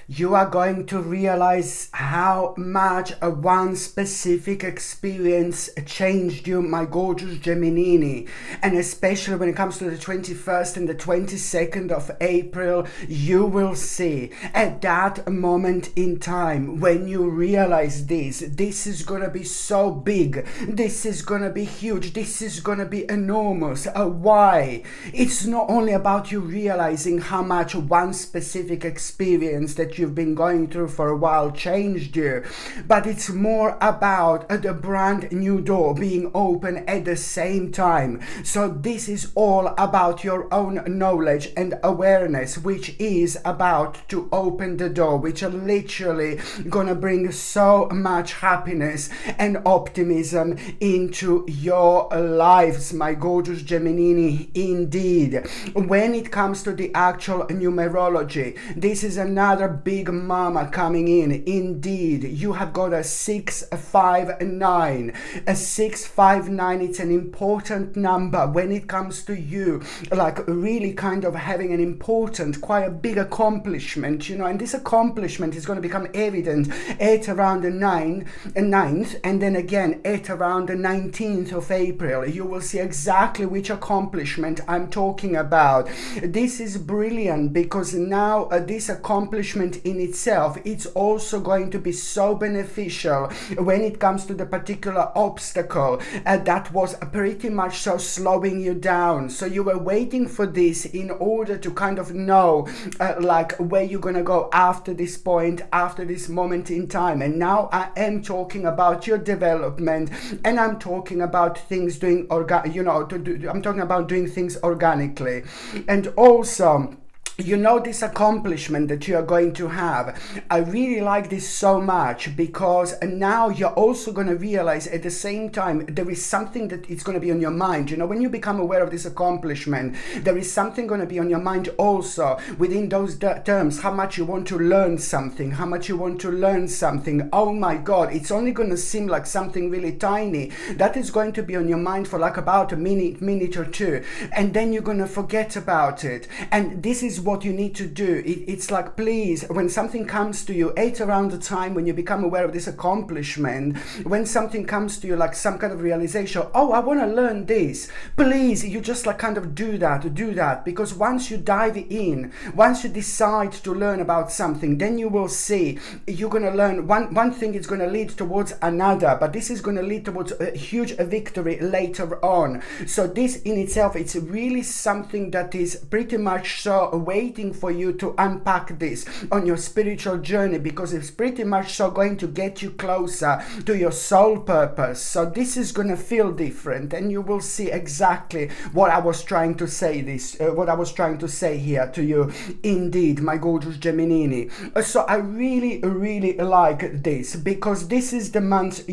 You are going to realize how much one specific experience changed you, my gorgeous Gemini. And especially when it comes to the 21st and the 22nd of April, you will see at that moment in time when you realize this is going to be so big, this is going to be huge, this is going to be enormous. Why? It's not only about you realizing how much one specific experience that you've been going through for a while changed you, but it's more about the brand new door being open at the same time. So this is all about your own knowledge and awareness, which is about to open the door, which are literally gonna bring so much happiness and optimism into your lives, my gorgeous Gemini. Indeed, when it comes to the actual numerology, this is another big mama coming in. Indeed, you have got a 659. A 659, it's an important number when it comes to you, like really kind of having an important, quite a big accomplishment, and this accomplishment is going to become evident at around the 9th, and then again at around the 19th of April. You will see exactly which accomplishment I'm talking about. This is brilliant because now this accomplishment in itself, it's also going to be so beneficial when it comes to the particular obstacle that was pretty much so slowing you down. So you were waiting for this in order to kind of know like where you're gonna go after this point, after this moment in time. And now I am talking about your development, and I'm talking about things doing I'm talking about doing things organically. And also, this accomplishment that you are going to have, I really like this so much because now you're also going to realize at the same time there is something that is going to be on your mind. When you become aware of this accomplishment, there is something going to be on your mind also within those terms, how much you want to learn something, Oh my God, it's only going to seem like something really tiny. That is going to be on your mind for like about a minute or two, and then you're going to forget about it. And this is what you need to do. It's like, please, when something comes to you at around the time when you become aware of this accomplishment, when something comes to you like some kind of realization, oh, I want to learn this, please, you just like kind of do that, because once you dive in, once you decide to learn about something, then you will see you're going to learn one thing is going to lead towards another, but this is going to lead towards a huge victory later on. So this in itself, it's really something that is pretty much so waiting for you to unpack this on your spiritual journey, because it's pretty much so going to get you closer to your soul purpose. So this is going to feel different, and you will see exactly what I was trying to say here to you. Indeed, my gorgeous Gemini. So I really like this because this is the month,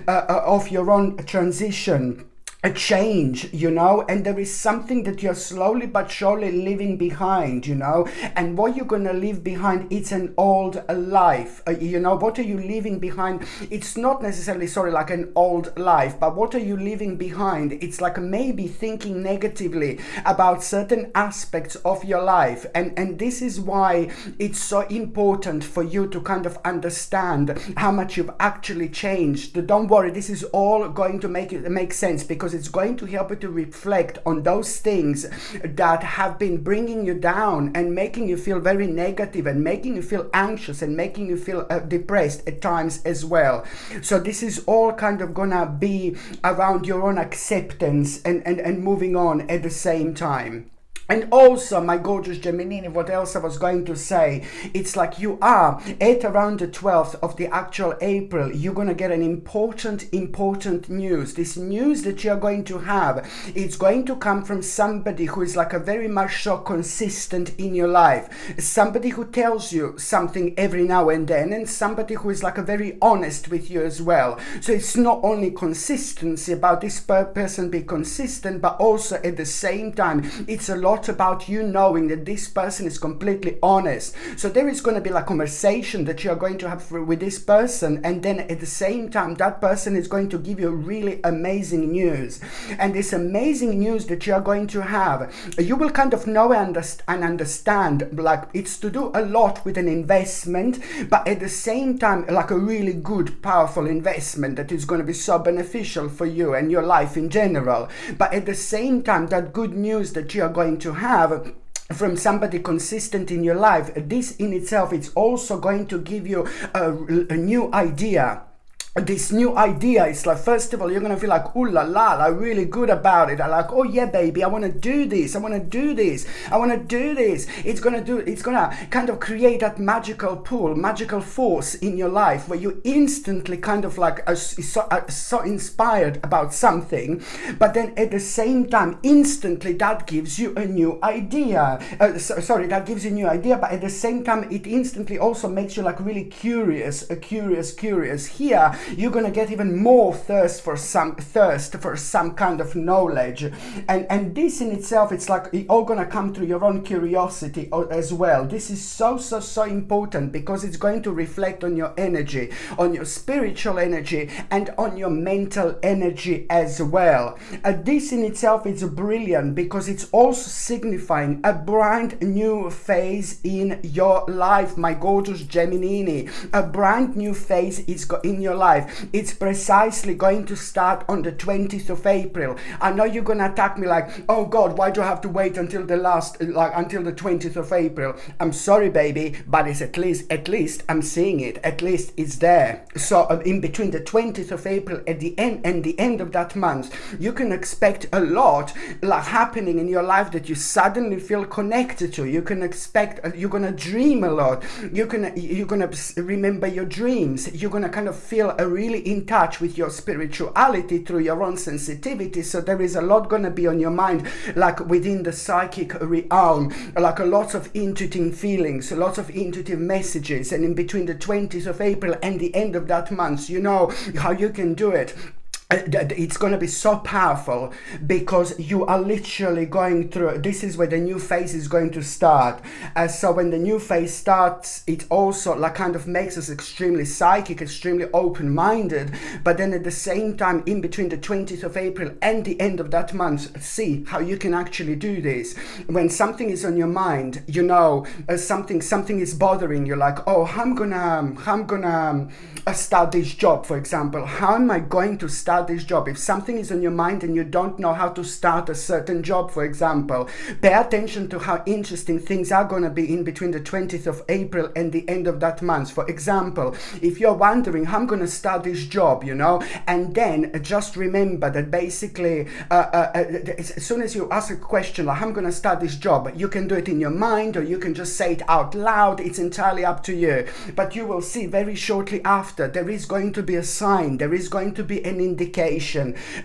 of your own transition, a change, and there is something that you're slowly but surely leaving behind, and what you're gonna leave behind, it's an old life. What are you leaving behind? It's not necessarily like an old life, but what are you leaving behind? It's like maybe thinking negatively about certain aspects of your life, and this is why it's so important for you to kind of understand how much you've actually changed. Don't worry, this is all going to make sense, because it's going to help you to reflect on those things that have been bringing you down and making you feel very negative and making you feel anxious and making you feel depressed at times as well. So this is all kind of gonna be around your own acceptance and moving on at the same time. And also, my gorgeous Gemini, what else I was going to say, it's like you are at around the 12th of the actual April, you're going to get an important news. This news that you're going to have, it's going to come from somebody who is like a very much so consistent in your life. Somebody who tells you something every now and then, and somebody who is like a very honest with you as well. So it's not only consistency about this person being consistent, but also at the same time, it's a lot lot about you knowing that this person is completely honest. So there is going to be like conversation that you're going to have with this person, and then at the same time that person is going to give you really amazing news. And this amazing news that you're going to have, you will kind of know and understand, like it's to do a lot with an investment, but at the same time like a really good powerful investment that is going to be so beneficial for you and your life in general. But at the same time, that good news that you are going to have from somebody consistent in your life, this in itself, it's also going to give you a new idea. This new idea is like, first of all, you're going to feel like, ooh la la, like really good about it. I like, oh yeah, baby, I want to do this. I want to do this. I want to do this. It's going to kind of create that magical pull, magical force in your life where you instantly kind of like are so inspired about something, but then at the same time, instantly that gives you a new idea. That gives you a new idea, but at the same time, it instantly also makes you like really curious. Here, you're gonna get even more thirst for some kind of knowledge, and this in itself, it's like it all gonna come through your own curiosity as well. This is so important because it's going to reflect on your energy, on your spiritual energy, and on your mental energy as well. This in itself is brilliant because it's also signifying a brand new phase in your life, my gorgeous Gemini. A brand new phase is in your life. It's precisely going to start on the 20th of April. I know you're gonna attack me like, oh God, why do I have to wait until the 20th of April? I'm sorry, baby, but it's at least I'm seeing it. At least it's there. So in between the 20th of April at the end and the end of that month, you can expect a lot like happening in your life that you suddenly feel connected to. You can expect you're gonna dream a lot. You're gonna remember your dreams. You're gonna kind of feel really in touch with your spirituality through your own sensitivity. So there is a lot gonna be on your mind, like within the psychic realm, like a lot of intuitive feelings, a lot of intuitive messages. And in between the 20th of April and the end of that month, you know how you can do it. It's going to be so powerful because you are literally going through, this is where the new phase is going to start. So when the new phase starts, it also like kind of makes us extremely psychic, extremely open-minded, but then at the same time, in between the 20th of April and the end of that month, see how you can actually do this. When something is on your mind, you know, something is bothering you, like, oh, I'm gonna start this job, for example. How am I going to start this job? If something is on your mind and you don't know how to start a certain job, for example, pay attention to how interesting things are going to be in between the 20th of April and the end of that month. For example, if you're wondering how I'm going to start this job, you know, and then just remember that basically as soon as you ask a question like, I'm going to start this job, you can do it in your mind or you can just say it out loud. It's entirely up to you. But you will see very shortly after there is going to be a sign, there is going to be an indication,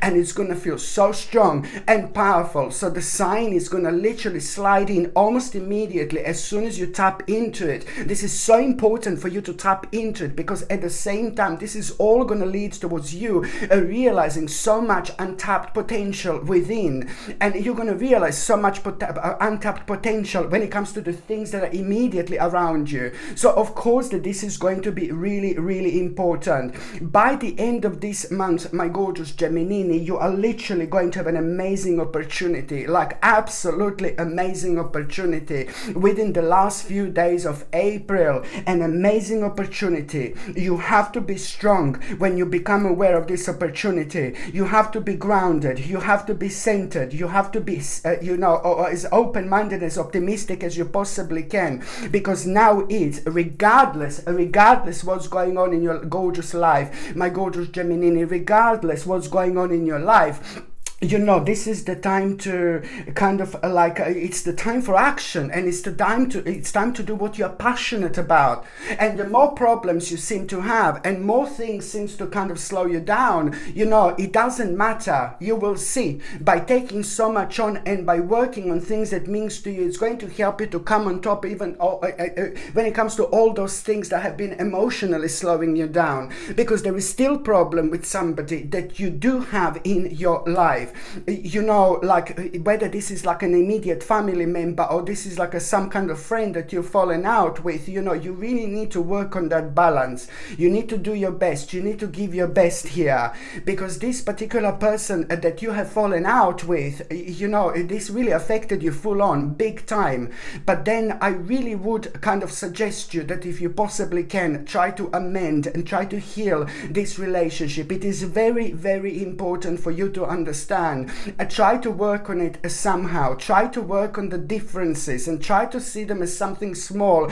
and it's going to feel so strong and powerful. So the sign is going to literally slide in almost immediately as soon as you tap into it. This is so important for you to tap into it because at the same time, this is all going to lead towards you realizing so much untapped potential within, and you're going to realize so much untapped potential when it comes to the things that are immediately around you. So of course that this is going to be really important. By the end of this month, my gorgeous Gemini, you are literally going to have an amazing opportunity, like absolutely amazing opportunity within the last few days of April. An amazing opportunity. You have to be strong when you become aware of this opportunity. You have to be grounded. You have to be centered. You have to be as open-minded, as optimistic as you possibly can, because now it's regardless what's going on in your gorgeous life, my gorgeous Gemini, regardless what's going on in your life, you know, this is the time to kind of it's the time for action, and it's time to do what you're passionate about. And the more problems you seem to have and more things seems to kind of slow you down, you know, it doesn't matter. You will see, by taking so much on and by working on things that means to you, it's going to help you to come on top, even when it comes to all those things that have been emotionally slowing you down, because there is still problem with somebody that you do have in your life. you know, like whether this is like an immediate family member or this is like some kind of friend that you've fallen out with, you know, you really need to work on that balance. You need to do your best. You need to give your best here, because this particular person that you have fallen out with, you know, this really affected you full on, big time. But then I really would kind of suggest you that if you possibly can, try to amend and try to heal this relationship. It is very, very important for you to understand. Try to work on it somehow. Try to work on the differences and try to see them as something small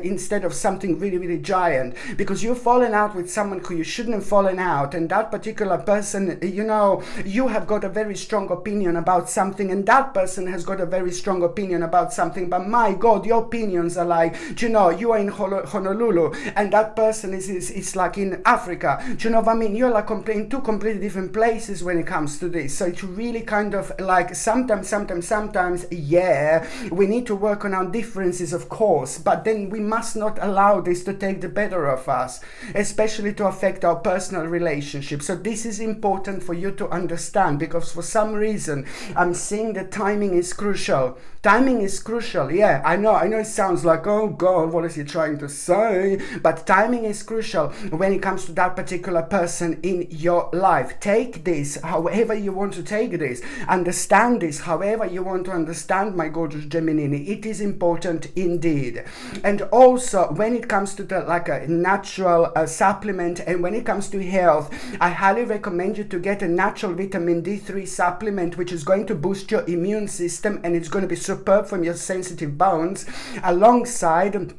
instead of something really, really giant, because you've fallen out with someone who you shouldn't have fallen out, and that particular person, you know, you have got a very strong opinion about something and that person has got a very strong opinion about something, but my God, your opinions are like, you know, you are in Honolulu and that person is like in Africa. Do you know what I mean? You're like in two completely different places when it comes to this. So it's really kind of like sometimes, yeah, we need to work on our differences, of course, but then we must not allow this to take the better of us, especially to affect our personal relationship. So this is important for you to understand, because for some reason I'm seeing that timing is crucial. Timing is crucial. Yeah, I know it sounds like, oh God, what is he trying to say? But timing is crucial when it comes to that particular person in your life. Take this however you want to take this. Understand this however you want to understand, my gorgeous Gemini. It is important indeed. And also when it comes to the like a natural supplement, and when it comes to health, I highly recommend you to get a natural vitamin D3 supplement, which is going to boost your immune system and it's going to be superb from your sensitive bones, alongside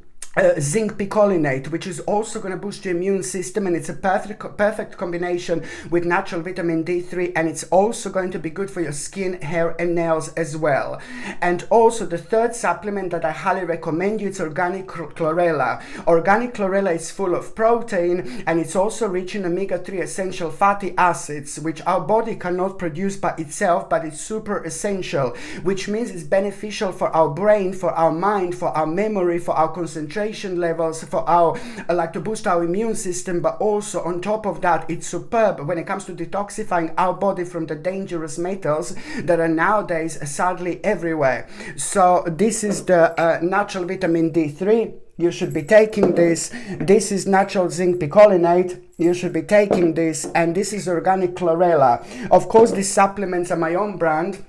zinc picolinate, which is also going to boost your immune system, and it's a perfect combination with natural vitamin D3, and it's also going to be good for your skin, hair and nails as well. And also the third supplement that I highly recommend you, it's organic chlorella. Organic chlorella is full of protein and it's also rich in omega-3 essential fatty acids, which our body cannot produce by itself, but it's super essential, which means it's beneficial for our brain, for our mind, for our memory, for our concentration levels, for our like to boost our immune system. But also on top of that, it's superb when it comes to detoxifying our body from the dangerous metals that are nowadays sadly everywhere. So this is the natural vitamin D3. You should be taking this. This is natural zinc picolinate. You should be taking this, and this is organic chlorella. Of course, these supplements are my own brand.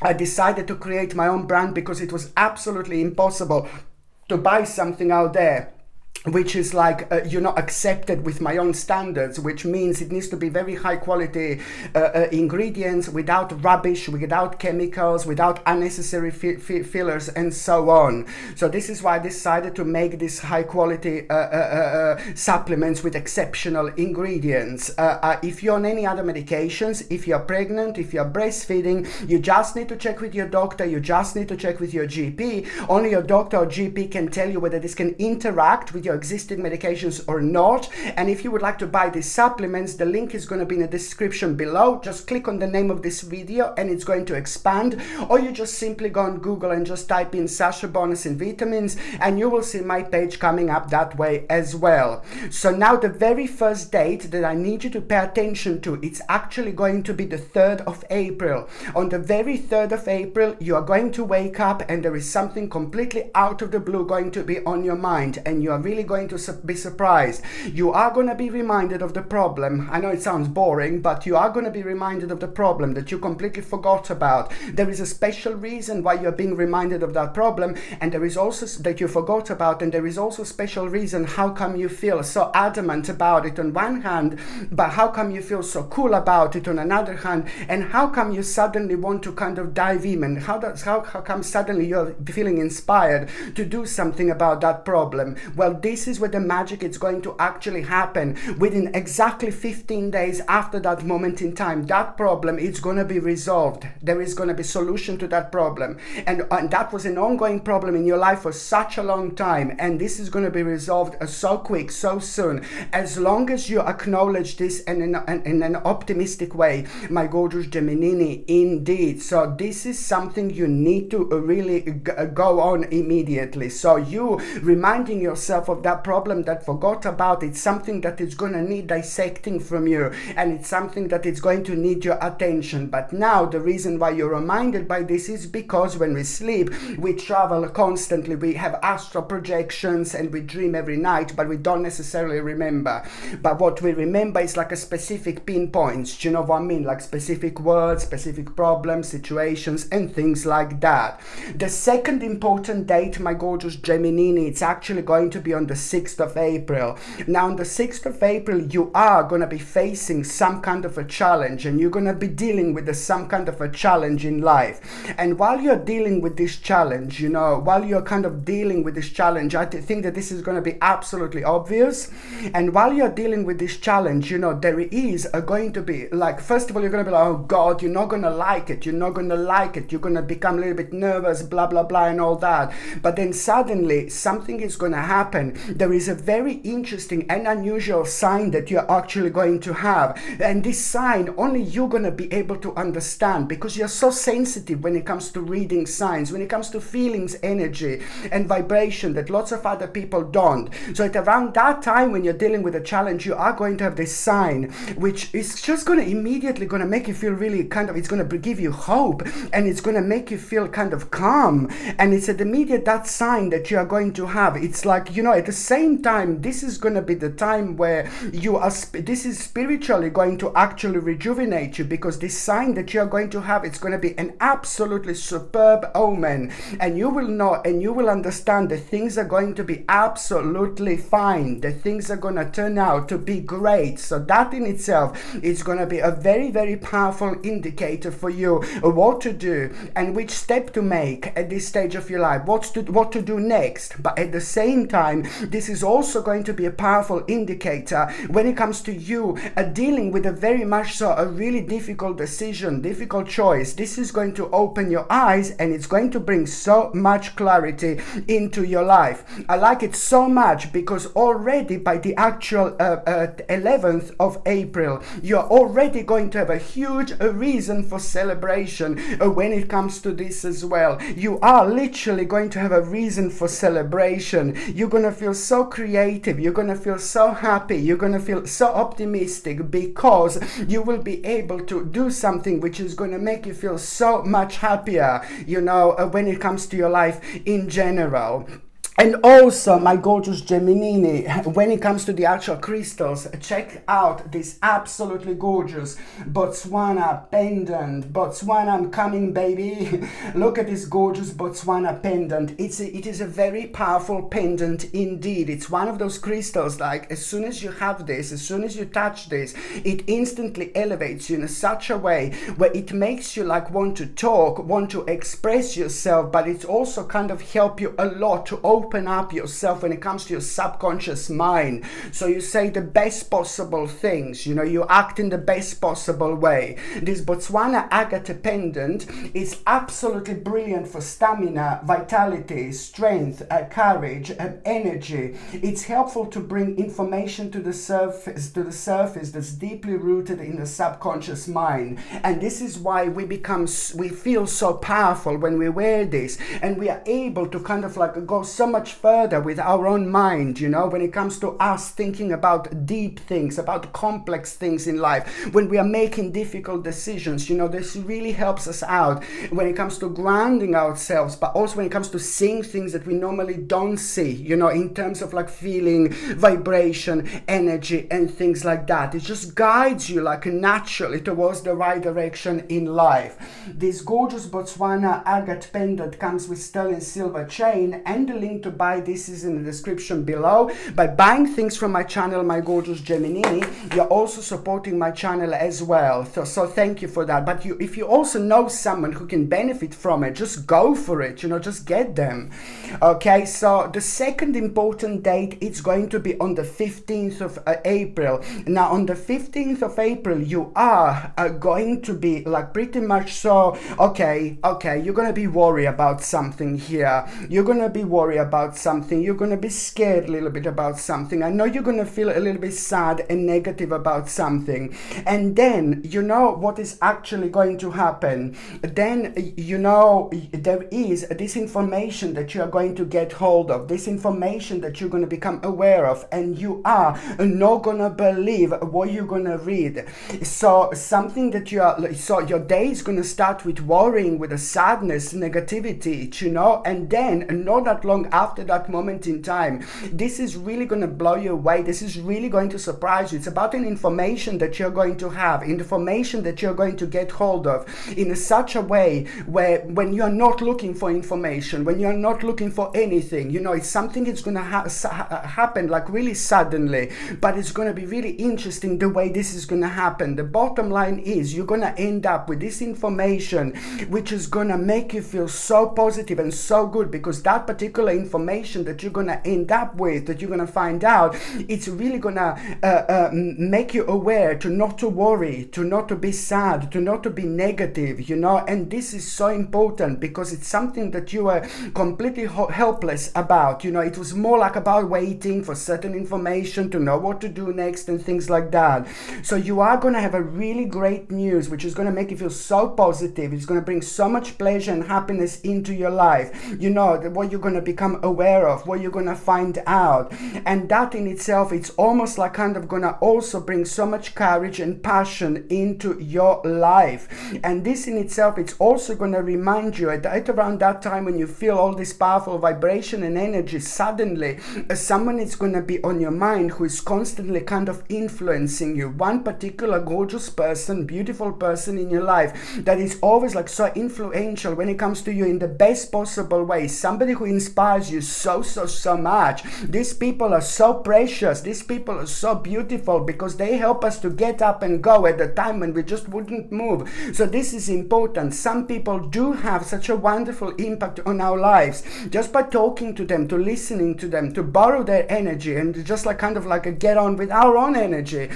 I decided to create my own brand because it was absolutely impossible to buy something out there which is like, you know, accepted with my own standards, which means it needs to be very high quality ingredients, without rubbish, without chemicals, without unnecessary fillers and so on. So this is why I decided to make this high quality supplements with exceptional ingredients. If you're on any other medications, if you're pregnant, if you're breastfeeding, you just need to check with your doctor, you just need to check with your GP. Only your doctor or GP can tell you whether this can interact with your existing medications or not. And if you would like to buy these supplements, the link is going to be in the description below. Just click on the name of this video and it's going to expand, or you just simply go on Google and just type in Sasha Bonasin vitamins and you will see my page coming up that way as well. So now the very first date that I need you to pay attention to, it's actually going to be the 3rd of April. On the very 3rd of April, you are going to wake up and there is something completely out of the blue going to be on your mind, and you are really going to be surprised. You are going to be reminded of the problem. I know it sounds boring, but you are going to be reminded of the problem that you completely forgot about. There is a special reason why you're being reminded of that problem, and there is also that you forgot about, and there is also a special reason how come you feel so adamant about it on one hand, but how come you feel so cool about it on another hand, and how come you suddenly want to kind of dive in, and how come suddenly you're feeling inspired to do something about that problem. Well, this is where the magic is going to actually happen. Within exactly 15 days after that moment in time, that problem is going to be resolved. There is going to be solution to that problem, and that was an ongoing problem in your life for such a long time, and this is going to be resolved so quick, so soon, as long as you acknowledge this in an optimistic way, my gorgeous Gemini, indeed. So this is something you need to really go on immediately. So you reminding yourself of that problem that forgot about. It's something that is going to need dissecting from you, and it's something that is going to need your attention. But now the reason why you're reminded by this is because when we sleep, we travel constantly. We have astral projections and we dream every night, but we don't necessarily remember. But what we remember is like a specific pinpoints. Do you know what I mean? Like specific words, specific problems, situations, and things like that. The second important date, my gorgeous Geminini, it's actually going to be on the 6th of April. Now on the 6th of April, you are going to be facing some kind of a challenge, and you're going to be dealing with some kind of a challenge in life. And while you're dealing with this challenge, you know, while you're kind of dealing with this challenge, I think that this is going to be absolutely obvious. And while you're dealing with this challenge, you know, there is going to be, like, first of all, you're going to be like, oh God, you're not going to like it. You're not going to like it. You're going to become a little bit nervous, blah, blah, blah, and all that. But then suddenly something is going to happen. There is a very interesting and unusual sign that you're actually going to have. And this sign, only you're going to be able to understand, because you're so sensitive when it comes to reading signs, when it comes to feelings, energy, and vibration, that lots of other people don't. So at around that time, when you're dealing with a challenge, you are going to have this sign, which is just going to immediately going to make you feel really kind of, it's going to give you hope, and it's going to make you feel kind of calm. And it's at immediate that sign that you are going to have. It's like, you know, at the same time, this is going to be the time where you are, this is spiritually going to actually rejuvenate you, because this sign that you are going to have, it's going to be an absolutely superb omen, and you will know and you will understand that things are going to be absolutely fine, that things are going to turn out to be great. So that in itself is going to be a very, very powerful indicator for you what to do and which step to make at this stage of your life, what to do next. But at the same time, this is also going to be a powerful indicator when it comes to you dealing with a very much so a really difficult decision, difficult choice. This is going to open your eyes, and it's going to bring so much clarity into your life. I like it so much because already by the actual 11th of April, you're already going to have a huge reason for celebration when it comes to this as well. You are literally going to have a reason for celebration. You're going to feel so creative. You're going to feel so happy. You're going to feel so optimistic, because you will be able to do something which is going to make you feel so much happier, you know, when it comes to your life in general. And also, my gorgeous Geminini, when it comes to the actual crystals, check out this absolutely gorgeous Botswana pendant. Botswana, I'm coming, baby. Look at this gorgeous Botswana pendant. It is a very powerful pendant indeed. It's one of those crystals, like, as soon as you have this, as soon as you touch this, it instantly elevates you in such a way where it makes you like want to talk, want to express yourself, but it's also kind of help you a lot to open up yourself when it comes to your subconscious mind. So you say the best possible things, you know, you act in the best possible way. This Botswana agate pendant is absolutely brilliant for stamina, vitality, strength, courage, and energy. It's helpful to bring information to the surface that's deeply rooted in the subconscious mind. And this is why we feel so powerful when we wear this, and we are able to kind of like go so much further with our own mind, you know, when it comes to us thinking about deep things, about complex things in life, when we are making difficult decisions. You know, this really helps us out when it comes to grounding ourselves, but also when it comes to seeing things that we normally don't see, you know, in terms of like feeling, vibration, energy, and things like that. It just guides you like naturally towards the right direction in life. This gorgeous Botswana agate pendant comes with sterling silver chain, and the link to buy this is in the description below. By buying things from my channel, my gorgeous Geminini, you're also supporting my channel as well. So thank you for that. But if you also know someone who can benefit from it, just go for it, you know, just get them. Okay, so the second important date, it's going to be on the 15th of April. Now on the 15th of April, you are going to be like pretty much so, okay, you're going to be worried about something here. You're going to be worried about something. You're going to be scared a little bit about something. I know you're going to feel a little bit sad and negative about something. And then, you know what is actually going to happen. Then, you know, there is this information that you are going to get hold of, this information that you're going to become aware of, and you are not going to believe what you're going to read. So something that so your day is going to start with worrying, with a sadness, negativity, you know, and then not that long after that moment in time, this is really going to blow you away. This is really going to surprise you. It's about an information that you're going to have, information that you're going to get hold of in such a way where when you're not looking for information, when you're not looking for anything, you know, it's something that's going to happen like really suddenly, but it's going to be really interesting the way this is going to happen. The bottom line is you're going to end up with this information which is going to make you feel so positive and so good, because that particular information that you're going to end up with, that you're going to find out, it's really going to make you aware to not to worry, to not to be sad, to not to be negative, you know. And this is so important because it's something that you were completely helpless about, you know. It was more like about waiting for certain information to know what to do next and things like that. So you are going to have a really great news which is going to make you feel so positive. It's going to bring so much pleasure and happiness into your life, you know, what you're going to become aware of, what you're going to find out. And that in itself, it's almost like kind of going to also bring so much courage and passion into your life. And this in itself, it's also going to remind you at around that time when you feel all this powerful vibration and energy, suddenly someone is going to be on your mind who is constantly kind of influencing you. One particular gorgeous person, beautiful person in your life that is always like so influential when it comes to you in the best possible way. Somebody who inspires you so much. These people are so precious. These people are so beautiful because they help us to get up and go at the time when we just wouldn't move. So this is important. Some people do have such a wonderful impact on our lives just by talking to them, to listening to them, to borrow their energy and just like kind of like a get on with our own energy.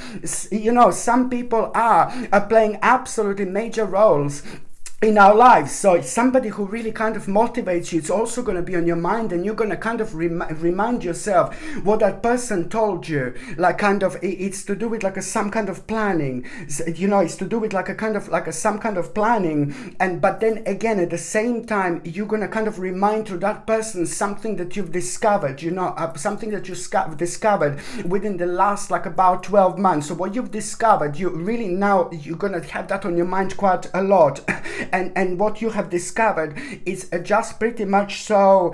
You know, some people are playing absolutely major roles in our lives. So somebody who really kind of motivates you, it's also going to be on your mind, and you're going to kind of remind yourself what that person told you. Like kind of, it's to do with like some kind of planning, you know, it's to do with like a kind of like some kind of planning. And but then again at the same time, you're going to kind of remind to that person something that you've discovered, you know, something that you discovered within the last like about 12 months. So what you've discovered, you really now you're going to have that on your mind quite a lot. And what you have discovered is just pretty much so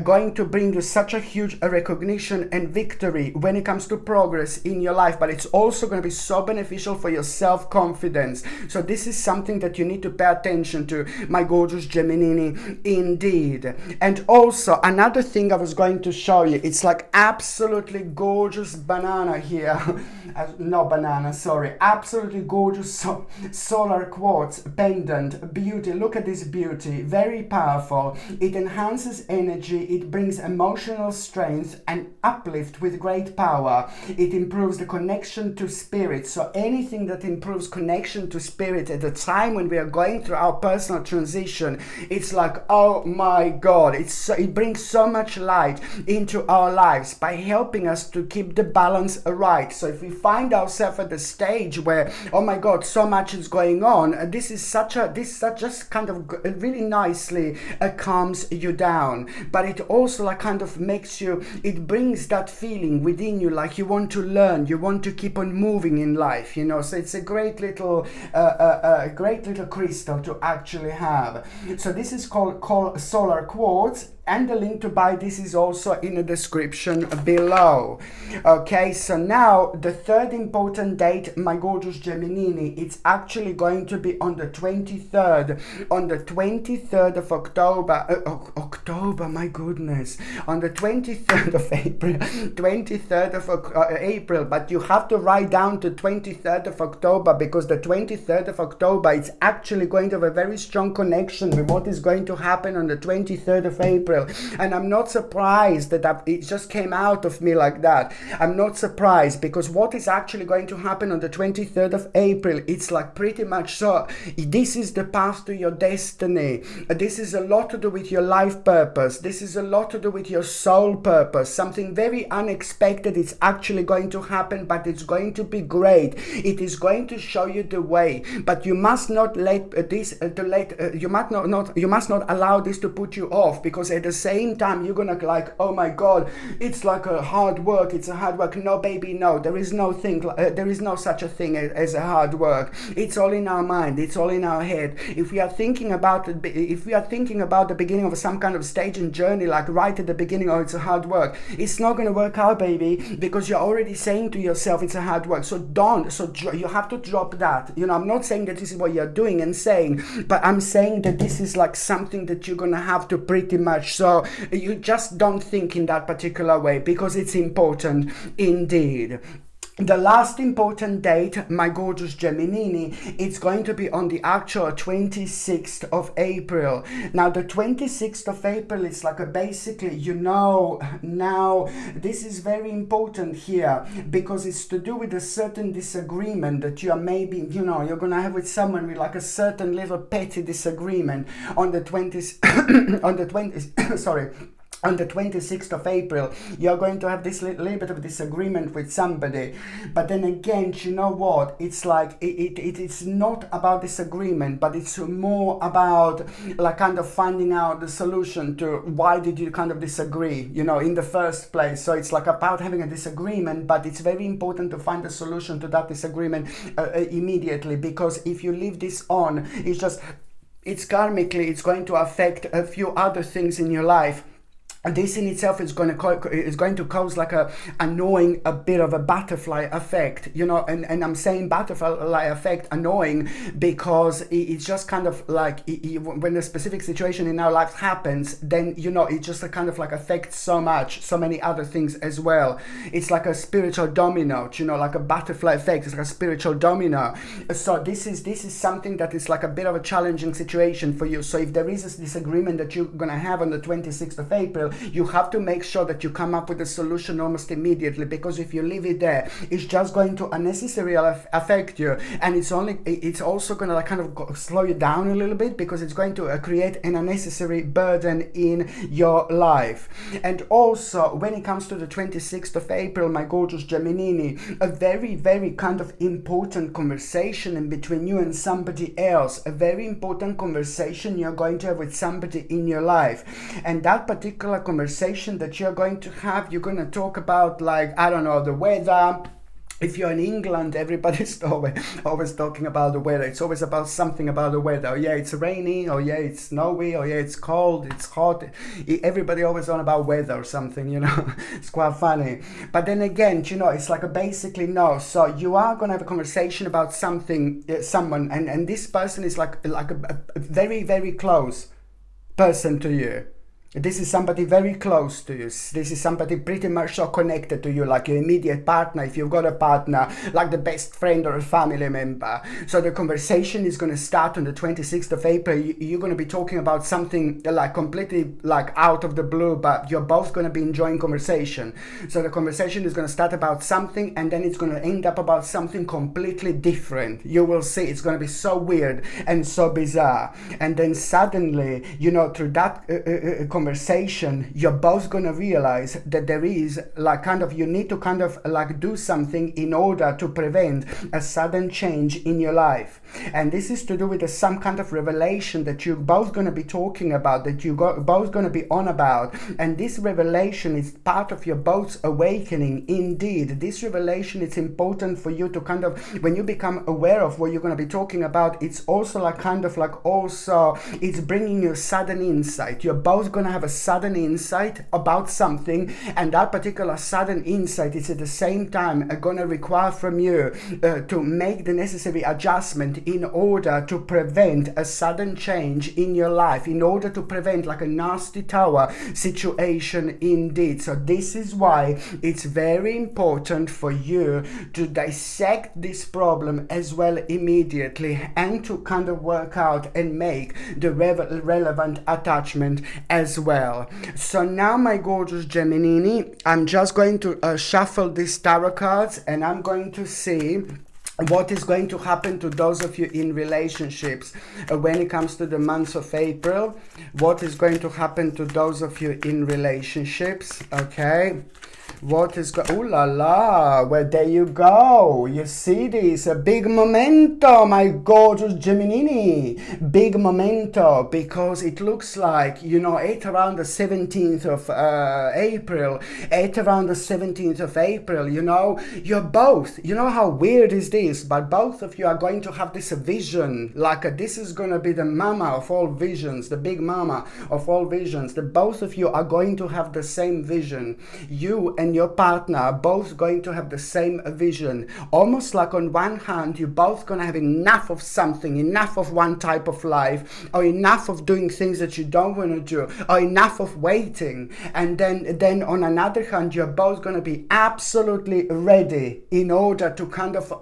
going to bring you such a huge recognition and victory when it comes to progress in your life, but it's also going to be so beneficial for your self-confidence. So this is something that you need to pay attention to, my gorgeous Gemini, indeed. And also another thing I was going to show you, it's like absolutely gorgeous banana here. No banana, sorry, absolutely gorgeous solar quartz pendant. Beauty, look at this beauty, very powerful. It enhances energy, it brings emotional strength and uplift with great power. It improves the connection to spirit. So anything that improves connection to spirit at the time when we are going through our personal transition, it's like, oh my God, it brings so much light into our lives by helping us to keep the balance right. So if we find ourselves at the stage where, oh my God, so much is going on, this just kind of really nicely calms you down. But it also like kind of makes you, it brings that feeling within you like you want to learn, you want to keep on moving in life, you know. So it's a great little crystal to actually have. So this is called solar quartz, and the link to buy this is also in the description below. Okay, so now the third important date, my gorgeous Gemini, it's actually going to be on the 23rd. On the 23rd of October, my goodness. On the 23rd of April. 23rd of April, but you have to write down to 23rd of October, because the 23rd of October, it's actually going to have a very strong connection with what is going to happen on the 23rd of April. April. And I'm not surprised that it just came out of me like that. I'm not surprised, because what is actually going to happen on the 23rd of April, it's like pretty much so, this is the path to your destiny. This is a lot to do with your life purpose. This is a lot to do with your soul purpose. Something very unexpected is actually going to happen, but it's going to be great. It is going to show you the way, but you must not let you must not allow this to put you off, because at the same time you're gonna like, oh my god, it's like a hard work, it's a hard work. No baby, no, there is no such a thing as a hard work. It's all in our mind, it's all in our head. If we are thinking about the beginning of some kind of stage and journey, like right at the beginning, oh, it's a hard work, it's not going to work out, baby, because you're already saying to yourself it's a hard work. So you have to drop that. I'm not saying that this is what you're doing and saying, but I'm saying that this is like something that you're going to have to pretty much, so you just don't think in that particular way, because it's important indeed. The last important date, my gorgeous Geminini, it's going to be on the actual 26th of April. Now, the 26th of April is like basically, now this is very important here, because it's to do with a certain disagreement that you are maybe, you're going to have with someone, with like a certain little petty disagreement on the 20th, on the 26th of April, you're going to have this little bit of a disagreement with somebody. But then again, you know what? It's like, it's not about disagreement, but it's more about like kind of finding out the solution to why did you kind of disagree, in the first place. So it's like about having a disagreement, but it's very important to find a solution to that disagreement immediately, because if you leave this on, it's karmically, it's going to affect a few other things in your life. This in itself is going to cause like a bit of a butterfly effect, and I'm saying butterfly effect annoying because it's just kind of like when a specific situation in our life happens, then it just kind of like affects so many other things as well. It's like a spiritual domino, like a butterfly effect. It's like a spiritual domino. So this is something that is like a bit of a challenging situation for you. So if there is a disagreement that you're gonna have on the 26th of April, you have to make sure that you come up with a solution almost immediately, because if you leave it there, it's just going to unnecessarily affect you, and it's also going to like kind of slow you down a little bit, because it's going to create an unnecessary burden in your life. And also, when it comes to the 26th of April, my gorgeous Geminini, a very, very kind of important conversation in between you and somebody else, a very important conversation you're going to have with somebody in your life. And that particular conversation that you're going to have, you're going to talk about, like, I don't know, the weather. If you're in England, everybody's always talking about the weather. It's always about something about the weather. Oh yeah, it's rainy. Oh yeah, it's snowy. Oh yeah, it's cold. It's hot. Everybody always on about weather or something, It's quite funny. But then again, it's like a basically no. So you are going to have a conversation about something, someone, and this person is like a very, very close person to you. This is somebody very close to you. This is somebody pretty much so connected to you, like your immediate partner, if you've got a partner, like the best friend or a family member. So the conversation is going to start on the 26th of April. You're going to be talking about something like completely like out of the blue, but you're both going to be enjoying conversation. So the conversation is going to start about something, and then it's going to end up about something completely different. You will see, it's going to be so weird and so bizarre. And then suddenly, through that conversation, you're both going to realize that there is like kind of, you need to kind of like do something in order to prevent a sudden change in your life. And this is to do with some kind of revelation that you're both going to be talking about, that you're both going to be on about. And this revelation is part of your both awakening. Indeed, this revelation is important for you to kind of, when you become aware of what you're going to be talking about, it's also like kind of like also, it's bringing you sudden insight. You're both going to have a sudden insight about something, and that particular sudden insight is at the same time going to require from you to make the necessary adjustment in order to prevent a sudden change in your life, in order to prevent like a nasty tower situation indeed. So this is why it's very important for you to dissect this problem as well immediately, and to kind of work out and make the relevant attachment as well. So now, my gorgeous Gemini, I'm just going to shuffle these tarot cards, and I'm going to see what is going to happen to those of you in relationships when it comes to the month of April. What is going to happen to those of you in relationships? Okay. What is ooh la la, well, there you go. You see this, a big memento, my gorgeous Gemini. Big memento, because it looks like, you know, at around the 17th of April, you know, you're both, you know how weird is this, but both of you are going to have this vision, like this is going to be the mama of all visions, the big mama of all visions. The both of you are going to have the same vision. You and your partner are both going to have the same vision. Almost like on one hand, you're both going to have enough of something, enough of one type of life, or enough of doing things that you don't want to do, or enough of waiting. And then on another hand, you're both going to be absolutely ready in order to kind of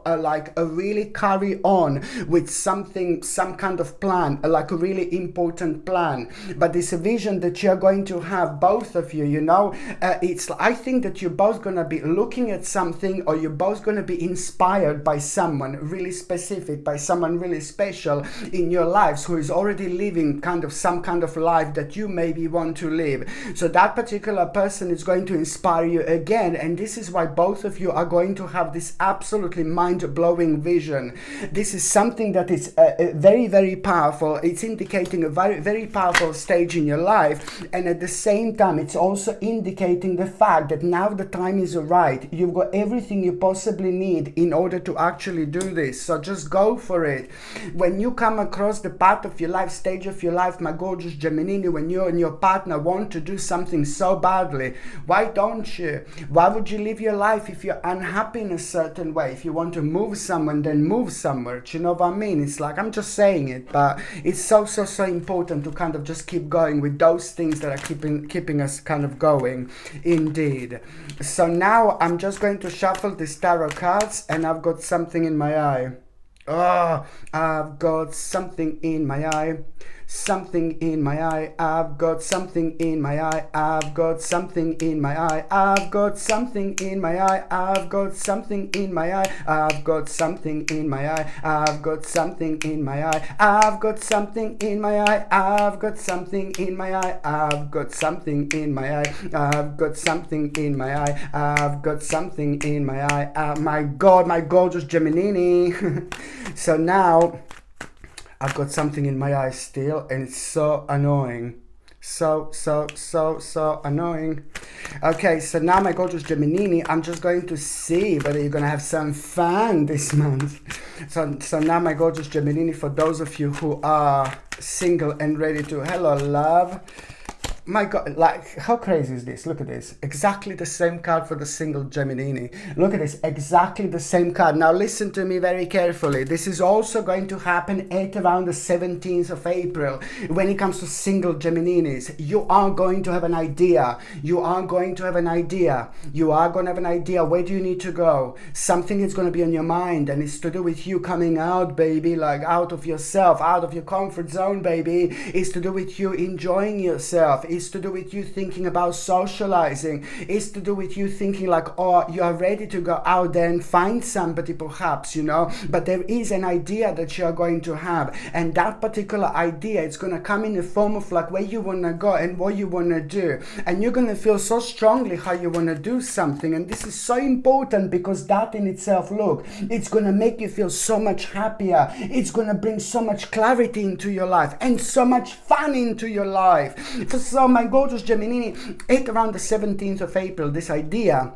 really carry on with something, some kind of plan, like a really important plan. But this vision that you're going to have, both of you, you know, I think that you're both going to be looking at something, or you're both going to be inspired by someone really specific, by someone really special in your lives, who is already living some kind of life that you maybe want to live. So that particular person is going to inspire you again, and this is why both of you are going to have this absolutely mind-blowing vision. This is something that is very, very powerful. It's indicating a very, very powerful stage in your life, and at the same time, it's also indicating the fact that now the time is right. You've got everything you possibly need in order to actually do this. So just go for it. When you come across the part of your life, stage of your life, my gorgeous Gemini, when you and your partner want to do something so badly, why don't you? Why would you live your life if you're unhappy in a certain way? If you want to move someone, then move somewhere. Do you know what I mean? It's like, I'm just saying it, but it's so important to kind of just keep going with those things that are keeping us kind of going. Indeed. So now I'm just going to shuffle these tarot cards, and I've got something in my eye. Oh, I've got something in my eye. Something in my eye. I've got something in my eye. I've got something in my eye. I've got something in my eye. I've got something in my eye. I've got something in my eye. I've got something in my eye. I've got something in my eye. I've got something in my eye. I've got something in my eye. I've got something in my eye. I've got something in my eye. My God, my gorgeous Gemini. So now I've got something in my eye still, and it's so annoying. So annoying. Okay, so now, my gorgeous Gemini, I'm just going to see whether you're going to have some fun this month. So now, my gorgeous Gemini, for those of you who are single and ready to, hello, love. My God, like, how crazy is this? Look at this. Exactly the same card for the single Gemini. Look at this. Exactly the same card. Now, listen to me very carefully. This is also going to happen at around the 17th of April. When it comes to single Geminis, you are going to have an idea. You are going to have an idea. You are going to have an idea. Where do you need to go? Something is going to be on your mind, and it's to do with you coming out, baby, like out of yourself, out of your comfort zone, baby. It's to do with you enjoying yourself. It's to do with you thinking about socializing. It's to do with you thinking like, oh, you are ready to go out there and find somebody, perhaps, you know. But there is an idea that you are going to have, and that particular idea, it's going to come in the form of like where you want to go and what you want to do, and you're going to feel so strongly how you want to do something. And this is so important, because that in itself, look, it's going to make you feel so much happier. It's going to bring so much clarity into your life and so much fun into your life. So my gorgeous Gemini, at around the 17th of April, this idea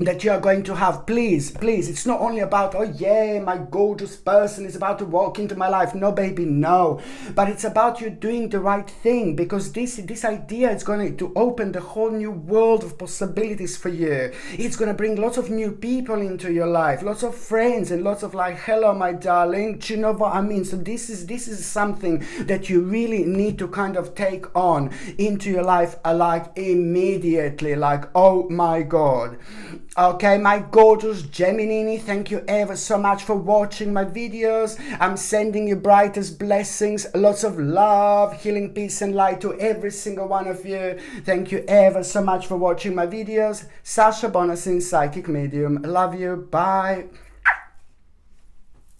that you are going to have, please, it's not only about, oh yeah, my gorgeous person is about to walk into my life. No, baby, no. But it's about you doing the right thing, because this idea is going to open the whole new world of possibilities for you. It's going to bring lots of new people into your life, lots of friends, and lots of like, hello, my darling. Do you know what I mean? So this is something that you really need to kind of take on into your life, like immediately, like, oh my God. Okay, my gorgeous Gemini, thank you ever so much for watching my videos. I'm sending you brightest blessings, lots of love, healing, peace and light to every single one of you. Thank you ever so much for watching my videos. Sasha Bonasin, Psychic Medium. Love you. Bye.